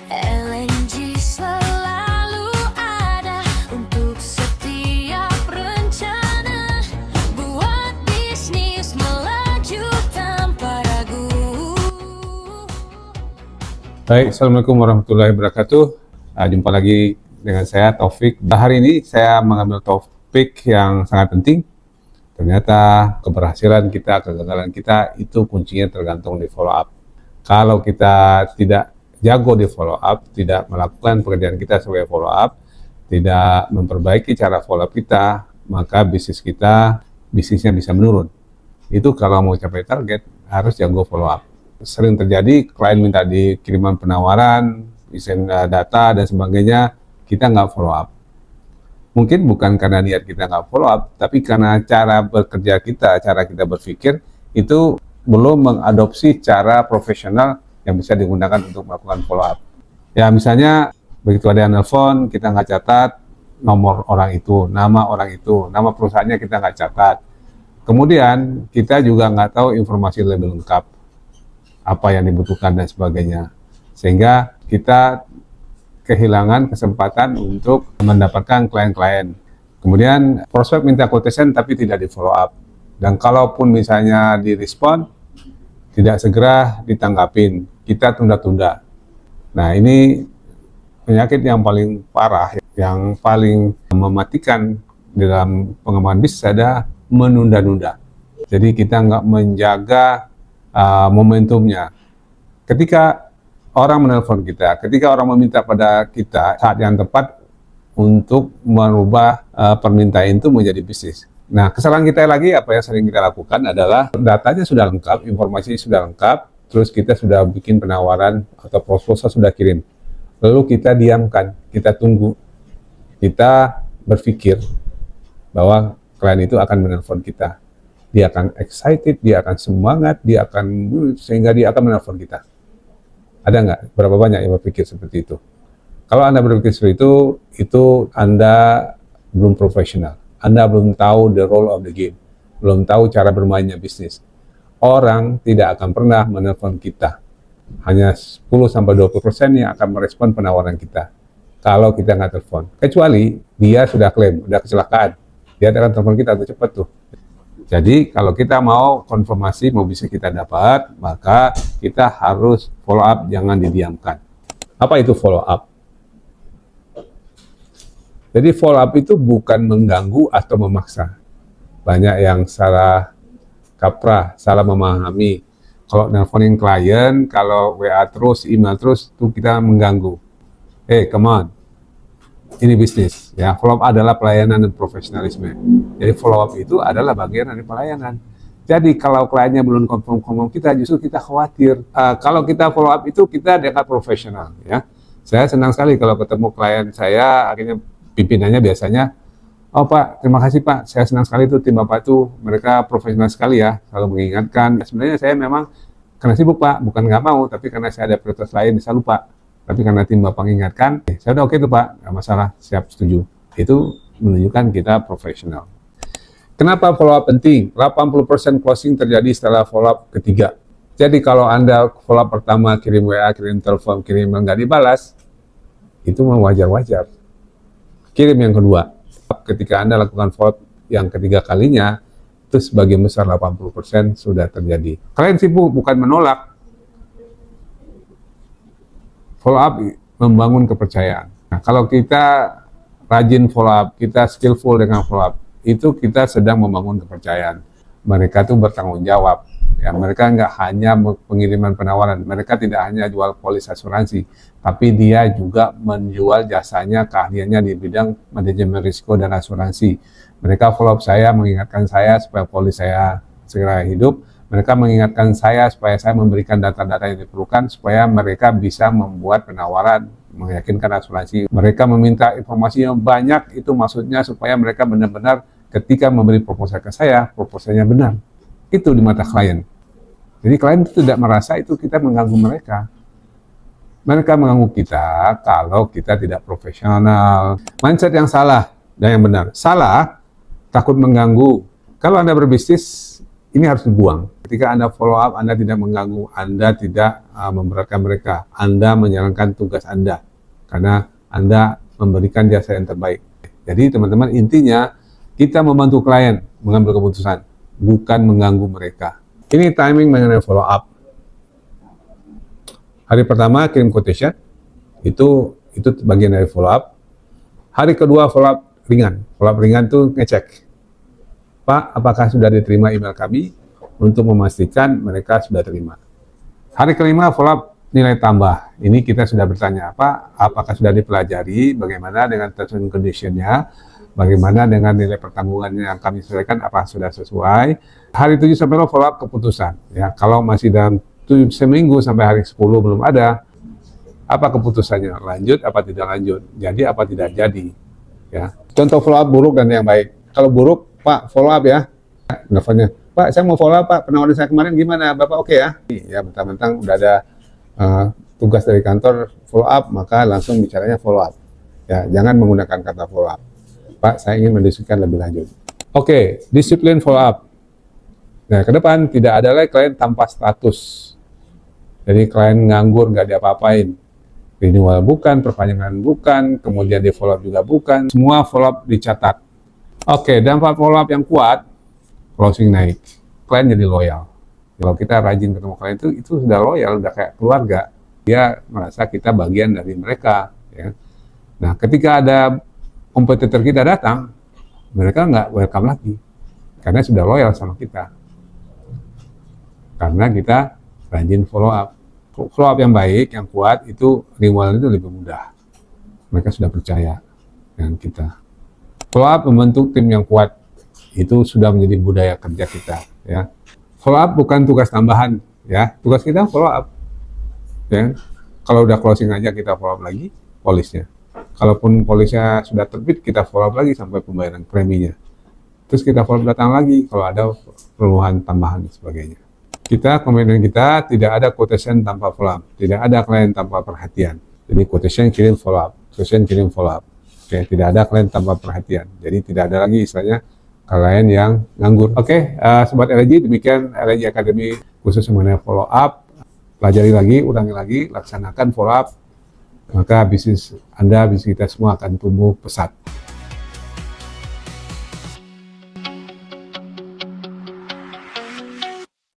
LNG selalu ada untuk setiap rencana. Buat bisnis melaju tanpa ragu. Baik, Assalamualaikum warahmatullahi wabarakatuh. Jumpa lagi dengan saya Taufik. Hari ini saya mengambil topik yang sangat penting. Ternyata keberhasilan kita, kegagalan kita itu kuncinya tergantung di follow up. Kalau kita tidak jago di follow up, tidak melakukan pekerjaan kita sebagai follow up, tidak memperbaiki cara follow up kita, maka bisnisnya bisa menurun. Itu kalau mau capai target harus jago follow up. Sering terjadi klien minta dikiriman penawaran, isen data dan sebagainya, kita nggak follow up. Mungkin bukan karena niat kita nggak follow up, tapi karena cara bekerja kita, cara kita berpikir itu belum mengadopsi cara profesional yang bisa digunakan untuk melakukan follow up. Ya misalnya begitu ada yang nelfon, kita nggak catat nomor orang itu, nama perusahaannya kita nggak catat. Kemudian kita juga nggak tahu informasi lebih lengkap, apa yang dibutuhkan dan sebagainya. Sehingga kita kehilangan kesempatan untuk mendapatkan klien-klien. Kemudian prospek minta quotation tapi tidak di follow up. Dan kalaupun misalnya direspon, tidak segera ditanggapin, kita tunda-tunda. Nah ini penyakit yang paling parah, yang paling mematikan dalam pengembangan bisnis ada menunda-nunda. Jadi kita nggak menjaga momentumnya. Ketika orang menelpon kita, ketika orang meminta pada kita saat yang tepat untuk merubah permintaan itu menjadi bisnis. Nah, kesalahan kita lagi apa yang sering kita lakukan adalah datanya sudah lengkap, informasi sudah lengkap, terus kita sudah bikin penawaran atau proposal sudah kirim. Lalu kita diamkan, kita tunggu. Kita berpikir bahwa klien itu akan menelpon kita. Dia akan excited, dia akan semangat, sehingga dia akan menelpon kita. Ada nggak? Berapa banyak yang berpikir seperti itu? Kalau Anda berpikir seperti itu Anda belum profesional. Anda belum tahu the role of the game, belum tahu cara bermainnya bisnis. Orang tidak akan pernah menelpon kita. Hanya 10-20% yang akan merespon penawaran kita. Kalau kita nggak telepon. Kecuali dia sudah klaim, sudah kecelakaan. Dia akan telepon kita atau cepat tuh. Jadi kalau kita mau konfirmasi, mau bisa kita dapat, maka kita harus follow up, jangan didiamkan. Apa itu follow up? Jadi follow up itu bukan mengganggu atau memaksa. Banyak yang salah kaprah, salah memahami. Kalau nelponin klien, kalau WA terus, email terus, itu kita mengganggu. Come on. Ini bisnis. Ya, follow up adalah pelayanan dan profesionalisme. Jadi follow up itu adalah bagian dari pelayanan. Jadi kalau kliennya belum confirm kita, justru kita khawatir. Kalau kita follow up itu kita dianggap profesional. Ya, saya senang sekali kalau ketemu klien saya, akhirnya pimpinannya biasanya, oh Pak, terima kasih Pak, saya senang sekali tuh tim Bapak itu, mereka profesional sekali ya, selalu mengingatkan. Sebenarnya saya memang karena sibuk Pak, bukan nggak mau, tapi karena saya ada prioritas lain, bisa lupa. Tapi karena tim Bapak mengingatkan, saya udah oke tuh Pak, nggak masalah, siap, setuju. Itu menunjukkan kita profesional. Kenapa follow up penting? 80% closing terjadi setelah follow up ketiga. Jadi kalau Anda follow up pertama, kirim WA, kirim telepon, kirim nggak dibalas, itu wajar-wajar. Kirim yang kedua. Ketika Anda lakukan follow up yang ketiga kalinya, itu sebagian besar 80% sudah terjadi. Klien sibuk bukan menolak. Follow up membangun kepercayaan. Nah, kalau kita rajin follow up, kita skillful dengan follow up, itu kita sedang membangun kepercayaan. Mereka tuh bertanggung jawab. Ya, mereka nggak hanya pengiriman penawaran, mereka tidak hanya jual polis asuransi, tapi dia juga menjual jasanya, keahliannya di bidang manajemen risiko dan asuransi. Mereka follow up saya, mengingatkan saya supaya polis saya segera hidup. Mereka mengingatkan saya supaya saya memberikan data-data yang diperlukan, supaya mereka bisa membuat penawaran, meyakinkan asuransi. Mereka meminta informasi yang banyak, itu maksudnya supaya mereka benar-benar ketika memberi proposal ke saya, proposalnya benar. Itu di mata klien. Jadi klien itu tidak merasa itu kita mengganggu mereka. Mereka mengganggu kita kalau kita tidak profesional. Mindset yang salah dan yang benar. Salah, takut mengganggu. Kalau Anda berbisnis, ini harus dibuang. Ketika Anda follow up, Anda tidak mengganggu, Anda tidak memberatkan mereka, Anda menjalankan tugas Anda, karena Anda memberikan jasa yang terbaik. Jadi teman-teman, intinya kita membantu klien mengambil keputusan, bukan mengganggu mereka. Ini timing mengenai follow up. Hari pertama kirim quotation, itu bagian dari follow up. Hari kedua follow up ringan. Follow up ringan tuh ngecek, Pak, apakah sudah diterima email kami, untuk memastikan mereka sudah terima. Hari kelima follow up nilai tambah. Ini kita sudah bertanya, apakah sudah dipelajari, bagaimana dengan terms and condition-nya, bagaimana dengan nilai pertanggungan yang kami sesuaikan, apa sudah sesuai. Hari 7 sampai follow up keputusan. Ya, kalau masih dalam seminggu sampai hari 10 belum ada, apa keputusannya? Lanjut apa tidak lanjut? Jadi apa tidak jadi? Ya. Contoh follow up buruk dan yang baik. Kalau buruk, Pak, follow up ya. Nelfonnya, Pak, saya mau follow up, Pak. Penawaran saya kemarin gimana? Bapak oke ya? Ya, mentang-mentang udah ada tugas dari kantor follow up, maka langsung bicaranya follow up. Ya, jangan menggunakan kata follow up. Pak, saya ingin mendiskusikan lebih lanjut. Oke, disiplin follow up. Nah, ke depan tidak ada lagi klien tanpa status. Jadi klien nganggur, nggak diapa-apain. Renewal bukan, perpanjangan bukan, kemudian di follow up juga bukan. Semua follow up dicatat. Oke, dampak follow up yang kuat, closing naik. Klien jadi loyal. Kalau kita rajin ketemu klien itu sudah loyal, udah kayak keluarga. Dia merasa kita bagian dari mereka. Ya. Nah, ketika ada kompetitor kita datang, mereka nggak welcome lagi. Karena sudah loyal sama kita. Karena kita rajin follow up. Follow up yang baik, yang kuat, itu renewal itu lebih mudah. Mereka sudah percaya dengan kita. Follow up membentuk tim yang kuat. Itu sudah menjadi budaya kerja kita. Ya. Follow up bukan tugas tambahan. Ya. Tugas kita follow up. Ya. Kalau udah closing aja kita follow up lagi, polisnya. Kalaupun polisnya sudah terbit, kita follow up lagi sampai pembayaran preminya. Terus kita follow up datang lagi kalau ada perluan tambahan dan sebagainya. Kita, komitmen kita, tidak ada quotation tanpa follow up. Tidak ada klien tanpa perhatian. Jadi quotation kirim follow up. Quotation kirim follow up. Oke, tidak ada klien tanpa perhatian. Jadi tidak ada lagi istilahnya klien yang nganggur. Oke, Sobat LG, demikian LG Academy khusus mengenai follow up. Pelajari lagi, ulangi lagi, laksanakan follow up. Maka bisnis Anda, bisnis kita semua akan tumbuh pesat.